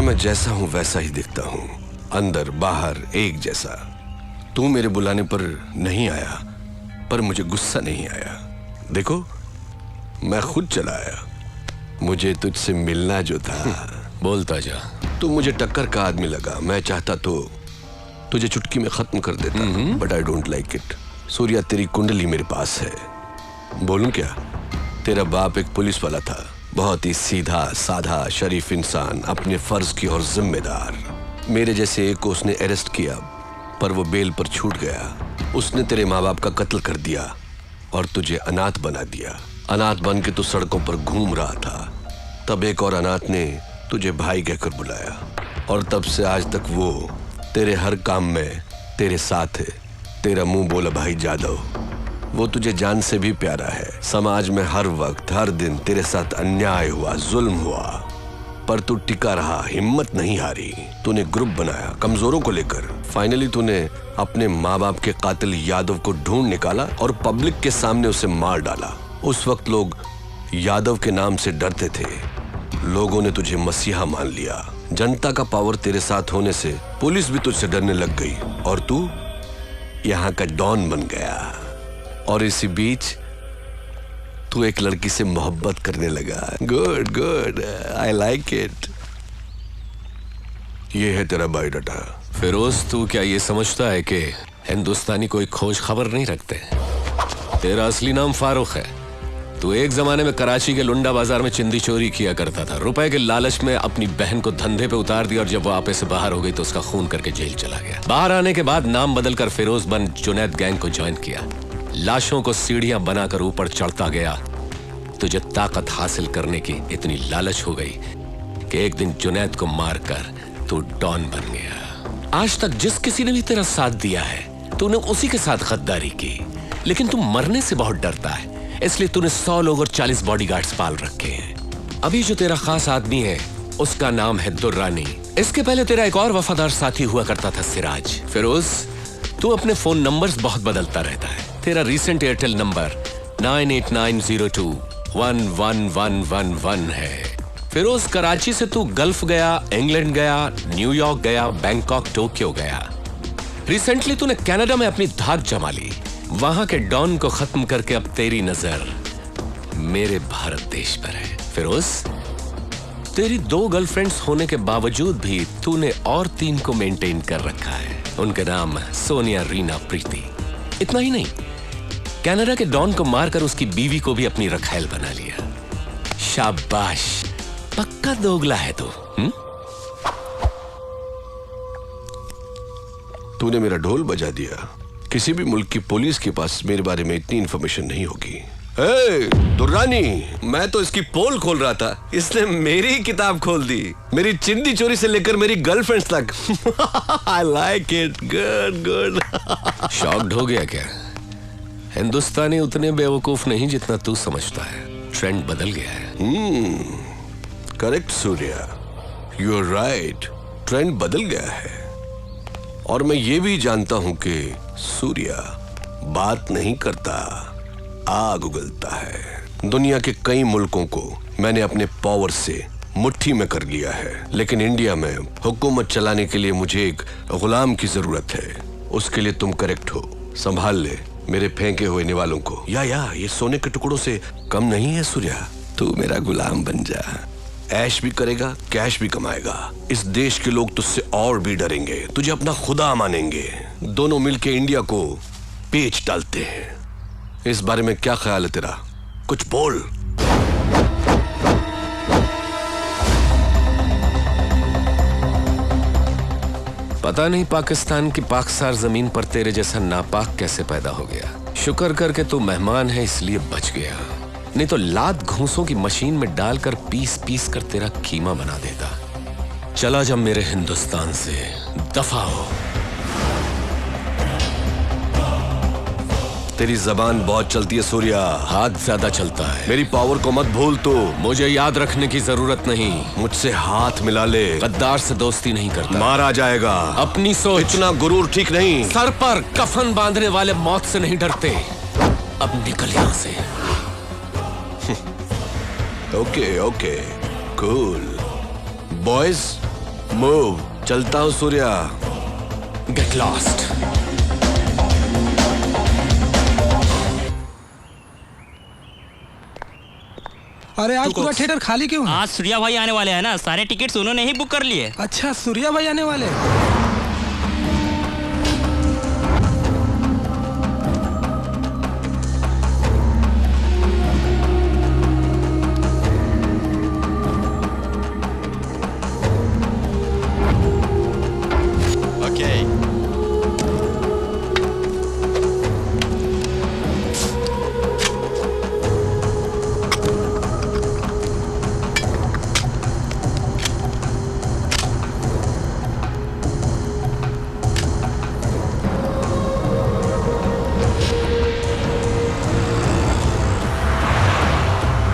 मैं जैसा हूं वैसा ही दिखता हूं, अंदर बाहर एक जैसा। तू मेरे बुलाने पर नहीं आया, पर मुझे गुस्सा नहीं आया। देखो, मैं खुद चला आया। मुझे तुझसे मिलना जो था। बोलता जा। तू मुझे टक्कर का आदमी लगा। मैं चाहता तो तुझे चुटकी में खत्म कर देता, but I don't like it. Surya, तेरी कुंडली मेरे पास है। बोलूं क्या? तेरा बाप एक पुलिस वाला था, बहुत ही सीधा साधा शरीफ इंसान, अपने फर्ज की और जिम्मेदार। मेरे जैसे एक को उसने अरेस्ट किया, पर वो बेल पर छूट गया। उसने तेरे माँ बाप का कत्ल कर दिया और तुझे अनाथ बना दिया। अनाथ बन के तू सड़कों पर घूम रहा था। तब एक और अनाथ ने तुझे भाई कहकर बुलाया, और तब से आज तक वो तेरे हर काम में तेरे साथ है। तेरा मुंह बोला भाई जादव, वो तुझे जान से भी प्यारा है। समाज में हर वक्त हर दिन तेरे साथ अन्याय हुआ, जुल्म हुआ, पर तू टिका रहा, हिम्मत नहीं हारी। तूने ग्रुप बनाया कमजोरों को लेकर। फाइनली तूने अपने माँ बाप के कातिल यादव को ढूंढ निकाला और पब्लिक के सामने उसे मार डाला। उस वक्त लोग यादव के नाम से डरते थे। लोगों ने तुझे मसीहा मान लिया। जनता का पावर तेरे साथ होने से पुलिस भी तुझसे डरने लग गई, और तू यहाँ का डॉन बन गया। और इसी बीच तू एक लड़की से मोहब्बत करने लगा। Good good, I like it. ये है तेरा बायोडाटा। फिरोज, तू क्या ये समझता है कि हिंदुस्तानी कोई खोज खबर नहीं रखते? तेरा असली नाम फारूक है। तू एक जमाने में कराची के लुंडा बाजार में चिंदी चोरी किया करता था। रुपए के लालच में अपनी बहन को धंधे पे उतार दिया, और जब वो आपे से बाहर हो गई तो उसका खून करके जेल चला गया। बाहर आने के बाद नाम बदलकर फिरोज बन जुनैद गैंग को ज्वाइन किया। लाशों को सीढ़ियां बनाकर ऊपर चढ़ता गया। तुझे ताकत हासिल करने की इतनी लालच हो गई कि एक दिन जुनैद को मारकर तू डॉन बन गया। आज तक जिस किसी ने भी तेरा साथ दिया है, तूने उसी के साथ गद्दारी की। लेकिन तू मरने से बहुत डरता है, इसलिए तूने 100 लोग और 40 बॉडीगार्ड्स पाल रखे हैं। अभी जो तेरा खास आदमी है, उसका नाम है दुर्रानी। इसके पहले तेरा एक और वफादार साथी हुआ करता था, सिराज। फिरोज, तू अपने फोन नंबर्स बहुत बदलता रहता है। तेरा रीसेंट एयरटेल नंबर 9890211111 है। फिरोज, कराची से तू गल्फ गया, इंग्लैंड गया, न्यूयॉर्क गया, बैंकॉक, टोक्यो गया। रिसेंटली तूने कनाडा में अपनी धाक जमा ली। वहां के डॉन को खत्म करके अब तेरी नजर मेरे भारत देश पर है। फिरोज, तेरी 2 गर्लफ्रेंड्स होने के बावजूद भी तूने और 3 को मेंटेन कर रखा है। उनके नाम सोनिया, रीना, प्रीति। इतना ही नहीं, कनाडा के डॉन को मारकर उसकी बीवी को भी अपनी रखैल बना लिया। शाबाश, पक्का दोगला है तू। तूने मेरा ढोल बजा दिया। किसी भी मुल्क की पुलिस के पास मेरे बारे में इतनी इंफॉर्मेशन नहीं होगी। दुर्रानी, मैं तो इसकी पोल खोल रहा था, इसने मेरी किताब खोल दी। मेरी चिंदी चोरी से लेकर मेरी गर्लफ्रेंड्स तक। I like it, good good. Shocked हो गया क्या? हिंदुस्तानी उतने बेवकूफ नहीं जितना तू समझता है। ट्रेंड बदल गया है। Correct Surya, you are right. Trend बदल गया है, और मैं ये भी जानता हूं कि सूर्या बात नहीं करता, आग उगलता है। दुनिया के कई मुल्कों को मैंने अपने पावर से मुट्ठी में कर लिया है, लेकिन इंडिया में हुकूमत चलाने के लिए मुझे एक गुलाम की जरूरत है। उसके लिए तुम करेक्ट हो। संभाल ले मेरे फेंके हुए निवालों को। या ये सोने के टुकड़ों से कम नहीं है सूर्या। तू मेरा गुलाम बन जा। ऐश भी करेगा, कैश भी कमाएगा। इस देश के लोग तुझसे और भी डरेंगे, तुझे अपना खुदा मानेंगे। दोनों मिलके इंडिया को पेच डालते हैं। इस बारे में क्या ख्याल है तेरा? कुछ बोल। पता नहीं पाकिस्तान की पाकसार जमीन पर तेरे जैसा नापाक कैसे पैदा हो गया। शुक्र करके तू मेहमान है, इसलिए बच गया, नहीं तो लात घूंसों की मशीन में डालकर पीस पीस कर तेरा कीमा बना देता। चला जा मेरे हिंदुस्तान से, दफा हो। तेरी जबान बहुत चलती है सूर्या। हाथ ज्यादा चलता है। मेरी पावर को मत भूल तू। मुझे याद रखने की जरूरत नहीं। मुझसे हाथ मिला ले। गद्दार से दोस्ती नहीं करता। मारा जाएगा। अपनी सोच। इतना गुरूर ठीक नहीं। सर पर कफन बांधने वाले मौत से नहीं डरते। अब निकल यहां से। Okay okay, cool. Boys, move, चलता हूँ सूर्या। Get lost. अरे आज पूरा थिएटर खाली क्यों है? आज सूर्या भाई आने वाले हैं ना, सारे टिकट्स उन्होंने ही बुक कर लिए। अच्छा, सूर्या भाई आने वाले। Okay.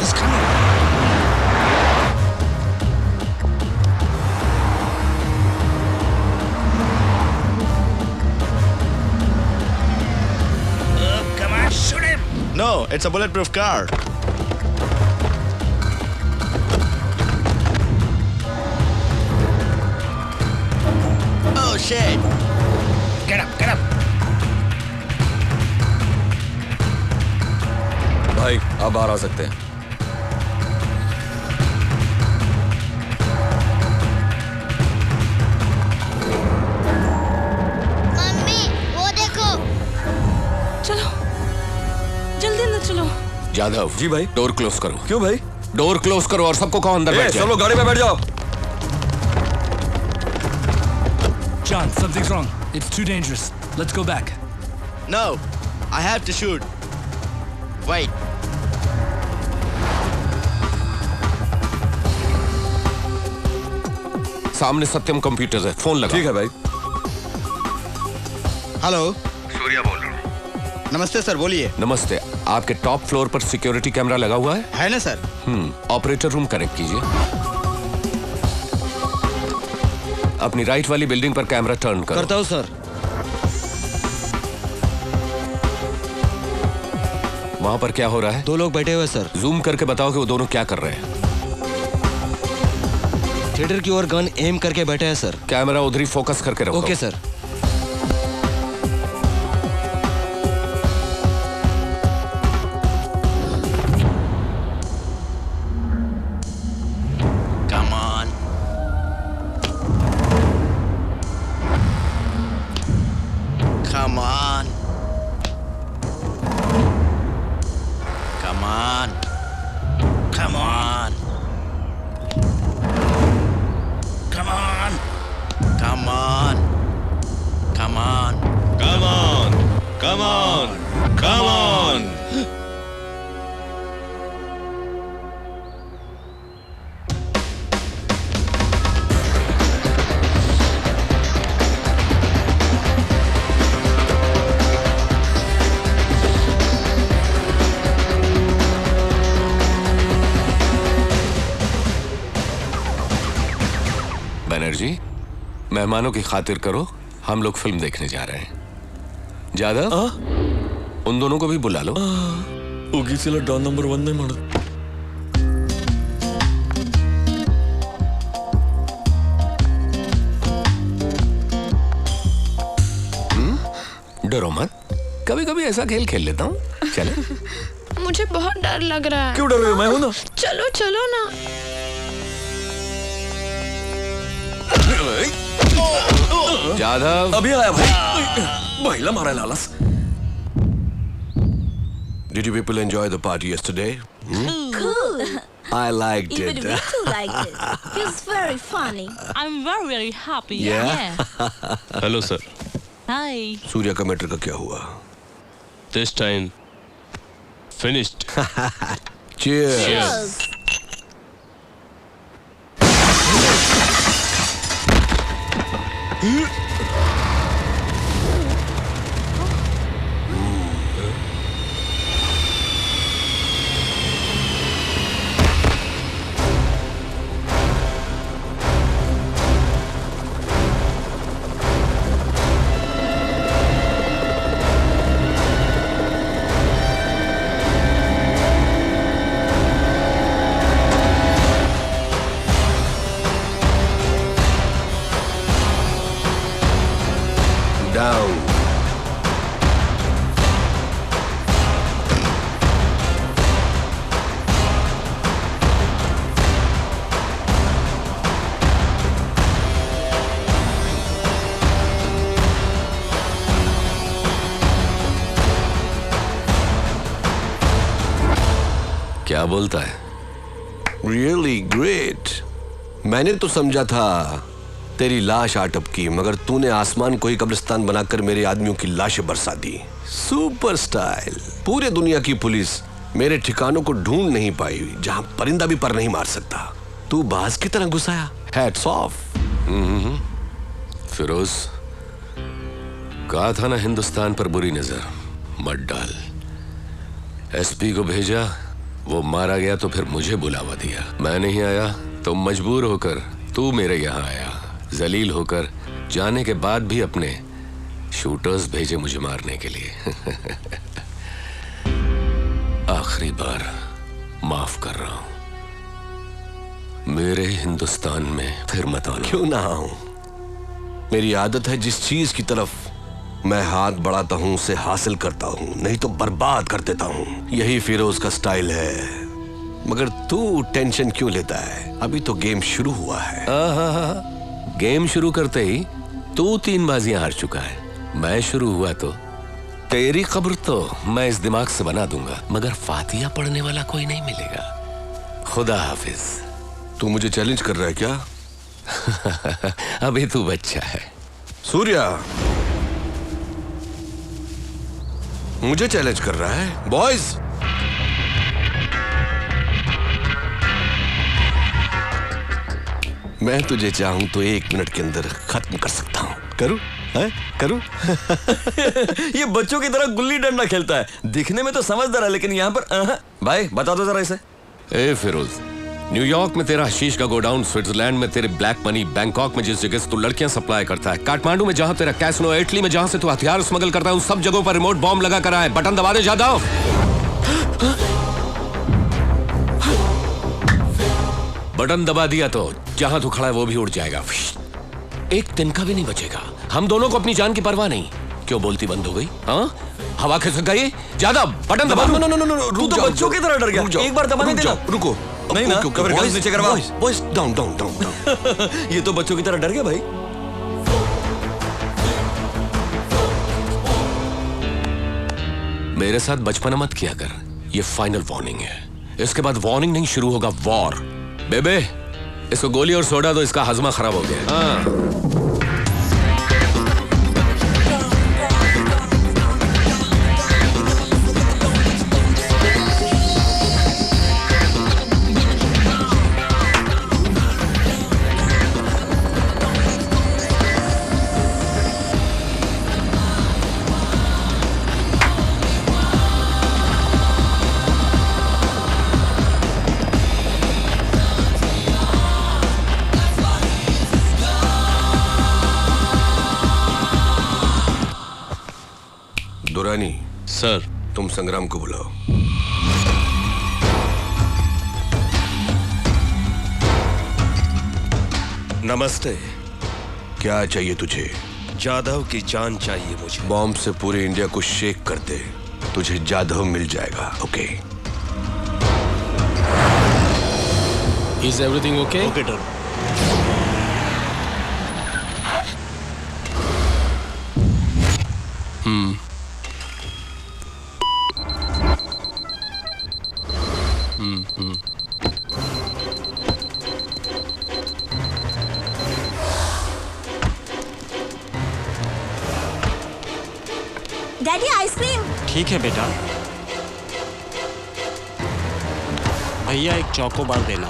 It's coming. Come on, shoot him. No, it's a bulletproof car. Oh shit! Get up, get up. भाई आप बाहर आ सकते हैं। मम्मी वो देखो। चलो जल्दी अंदर चलो। जाधव जी भाई। डोर क्लोज करो। क्यों भाई? डोर क्लोज करो और सबको कहो अंदर बैठ सब जाओ। लोग गाड़ी में बैठ जाओ। John, something's wrong. It's too dangerous. Let's go back. No, I have to shoot. Wait. सामने सत्यम कंप्यूटर है, फोन लगा। ठीक है भाई। हेलो। सूर्या बोल रहा हूँ। नमस्ते सर, बोलिए। नमस्ते। आपके टॉप फ्लोर पर सिक्योरिटी कैमरा लगा हुआ है? है ना सर? ऑपरेटर रूम कनेक्ट कीजिए। अपनी राइट वाली बिल्डिंग पर कैमरा टर्न करो। करता हूँ सर। वहां पर क्या हो रहा है? 2 लोग बैठे हुए सर। जूम करके बताओ कि वो दोनों क्या कर रहे हैं। थिएटर की ओर गन एम करके बैठे हैं सर। कैमरा उधर ही फोकस करके रखो। Okay sir. Come on. Come on. Come on. Come on. Come on. Come on. Come on. Come on, come on, come on. Banerjee, मेहमानों की खातिर करो, हम लोग फिल्म देखने जा रहे हैं। जादव, उन दोनों को भी बुला लो। उगीसीला डॉन नंबर 1 नाही म्हणत। डरो मत, कभी कभी ऐसा खेल खेल लेता हूँ। चले। मुझे बहुत डर लग रहा है। क्यों डर रहे हो? मैं हूं ना। चलो चलो ना। जादव, अभी आया भाई। भाईला मारायला आलास। Did you people enjoy the party yesterday? Cool. I liked Even it. we too liked it. It was very funny. I'm very very happy. Yeah? Hello sir. Hi. Surya का मैटर का क्या हुआ? This time finished. Cheers. Cheers. क्या बोलता है? Really great. मैंने तो समझा था तेरी लाश आटप की, मगर तूने आसमान को ही कब्रिस्तान बनाकर मेरे आदमियों की लाशें बरसा दी। Super style. पूरे दुनिया की पुलिस मेरे ठिकानों को ढूंढ नहीं पाई जहां परिंदा भी पर नहीं मार सकता। तू बाज की तरह घुसाया। Hats off. फिरोज, कहा था ना हिंदुस्तान पर बुरी नजर मत डाल। एसपी को भेजा, वो मारा गया तो फिर मुझे बुलावा दिया। मैं नहीं आया तो मजबूर होकर तू मेरे यहाँ आया। जलील होकर जाने के बाद भी अपने शूटर्स भेजे मुझे मारने के लिए। आखिरी बार माफ कर रहा हूं। मेरे हिंदुस्तान में फिर मत आना। क्यों ना आऊं? मेरी आदत है, जिस चीज की तरफ मैं हाथ बढ़ाता हूं उसे हासिल करता हूं, नहीं तो बर्बाद कर देता हूं। यही फिरोज का स्टाइल है। मगर तू टेंशन क्यों लेता है? अभी तो गेम शुरू हुआ है। गेम शुरू करते ही तू 3 बाजियां हार चुका है। मैं शुरू हुआ तो तेरी खबर तो मैं इस दिमाग से बना दूंगा, मगर फातिहा पढ़ने वाला कोई नहीं मिलेगा। खुदा हाफिज। तू मुझे चैलेंज कर रहा है क्या? अभी तू बच्चा है। सूर्या मुझे चैलेंज कर रहा है? बॉयज, मैं तुझे चाहूं तो 1 मिनट के अंदर खत्म कर सकता हूं। करूं? करूं? ये बच्चों की तरह गुल्ली डंडा खेलता है। दिखने में तो समझदार है, लेकिन यहाँ पर भाई बता दो जरा इसे। ए फिरोज, न्यूयॉर्क में तेरा हशीश का गोडाउन, स्विट्जरलैंड में तेरे ब्लैक मनी, बैंकॉक में जिस जगह से तू लड़कियां सप्लाई करता है, काठमांडू में जहां तेरा कैसिनो, इटली में जहां से तू हथियार स्मगल करता है, उन सब जगहों पर रिमोट बॉम्ब लगा कर आए। बटन दबा दे जादव। बटन दबा दिया तो जहां तू खड़ा है वो भी उड़ जाएगा। एक तिनका भी नहीं बचेगा। हम दोनों को अपनी जान की परवाह नहीं। क्यों बोलती बंद हो गई? हाँ, हवा खिसक गई। ज्यादा बटन दबा। नो, तू तो बच्चों की तरह डर गया। एक बार दबाने देना। रुको। नहीं ना, कवर ग्लास नीचे करवा। Boys, down down down. ये तो बच्चों की तरह डर गया भाई। मेरे साथ बचपना मत किया कर। ये फाइनल वार्निंग है। इसके बाद वार्निंग नहीं, शुरू होगा वॉर। बेबे, इसको गोली और सोडा दो, इसका हजमा खराब हो गया। हाँ। दुरानी, सर, तुम संग्राम को बुलाओ। नमस्ते। क्या चाहिए तुझे? जाधव की जान चाहिए मुझे। बॉम्ब से पूरे इंडिया को शेक कर दे, तुझे जाधव मिल जाएगा। Okay? Is everything okay? Okay डर। Daddy ice cream. ठीक है बेटा। भैया एक चोकोबार देना।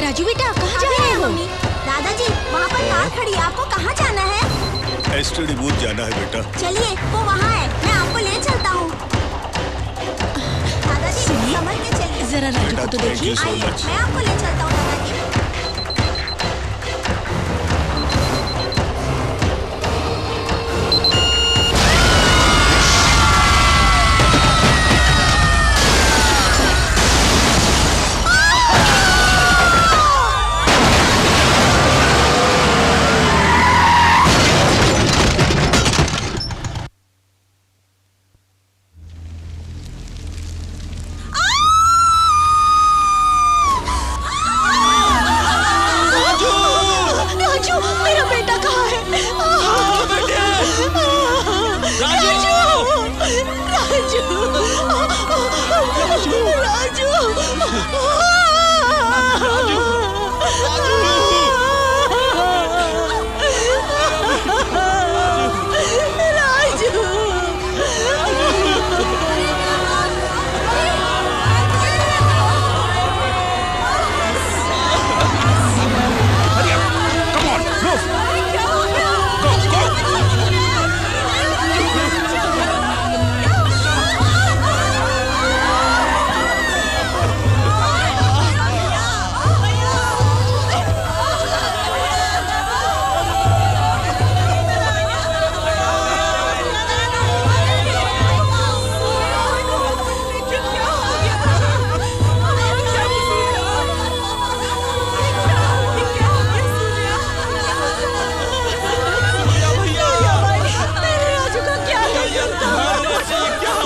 राजू बेटा कहाँ जा रहे हो? मम्मी, दादाजी वहाँ पर कार खड़ी है, आपको कहाँ जाना है? एसटीडी बूथ जाना है बेटा। चलिए, वो वहाँ है, मैं आपको ले चलता हूँ। दादाजी संभल के चलिए। जरा राजू को तो थैंक देखिए। यू सो आइए, मच। मैं आपको ले चलता हूँ दादाजी।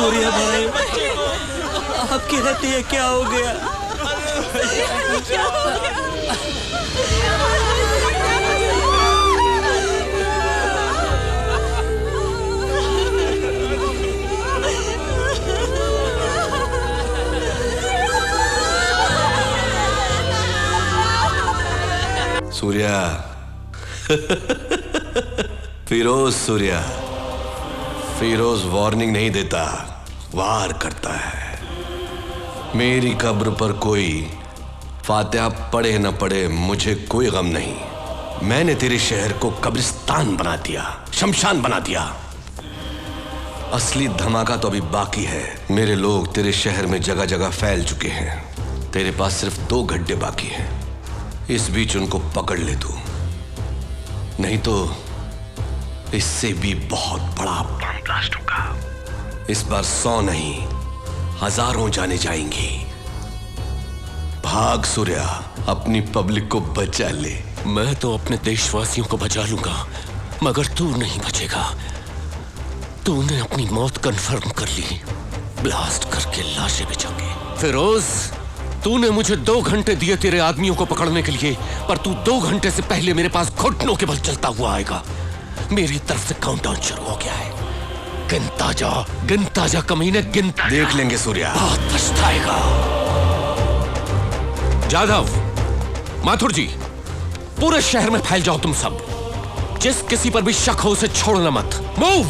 सूर्या भाई, बच्चे को आपके रहते ये क्या हो गया? सूर्या फिरोज सूर्या, फिरोज वार्निंग नहीं देता, वार करता है। मेरी कब्र पर कोई फातिहा पढ़े न पढ़े मुझे कोई गम नहीं। मैंने तेरे शहर को कब्रिस्तान बना दिया, शमशान बना दिया। असली धमाका तो अभी बाकी है। मेरे लोग तेरे शहर में जगह जगह फैल चुके हैं। तेरे पास सिर्फ 2 गड्ढे बाकी हैं। इस बीच उनको पकड़ ले तू, नहीं तो इससे भी बहुत बड़ा बम ब्लास्ट होगा। इस बार 100 नहीं, हजारों जाने जाएंगी। भाग सूर्या, अपनी पब्लिक को बचा ले। मैं तो अपने देशवासियों को बचा लूंगा, मगर तू नहीं बचेगा। तूने अपनी मौत कंफर्म कर ली, ब्लास्ट करके लाशें बिछाऊंगी। फिरोज, तूने मुझे 2 घंटे दिए तेरे आदमियों को पकड़ने के लिए, पर तू 2 घंटे से पहले मेरे पास घुटनों के बल चलता हुआ आएगा। मेरी तरफ से काउंटडाउन शुरू हो गया है। गिनता जा कमीने, गिनता। देख लेंगे सूर्या, बहुत पछताएगा। जाधव, माथुर जी, पूरे शहर में फैल जाओ तुम सब। जिस किसी पर भी शक हो उसे छोड़ना मत। मूव।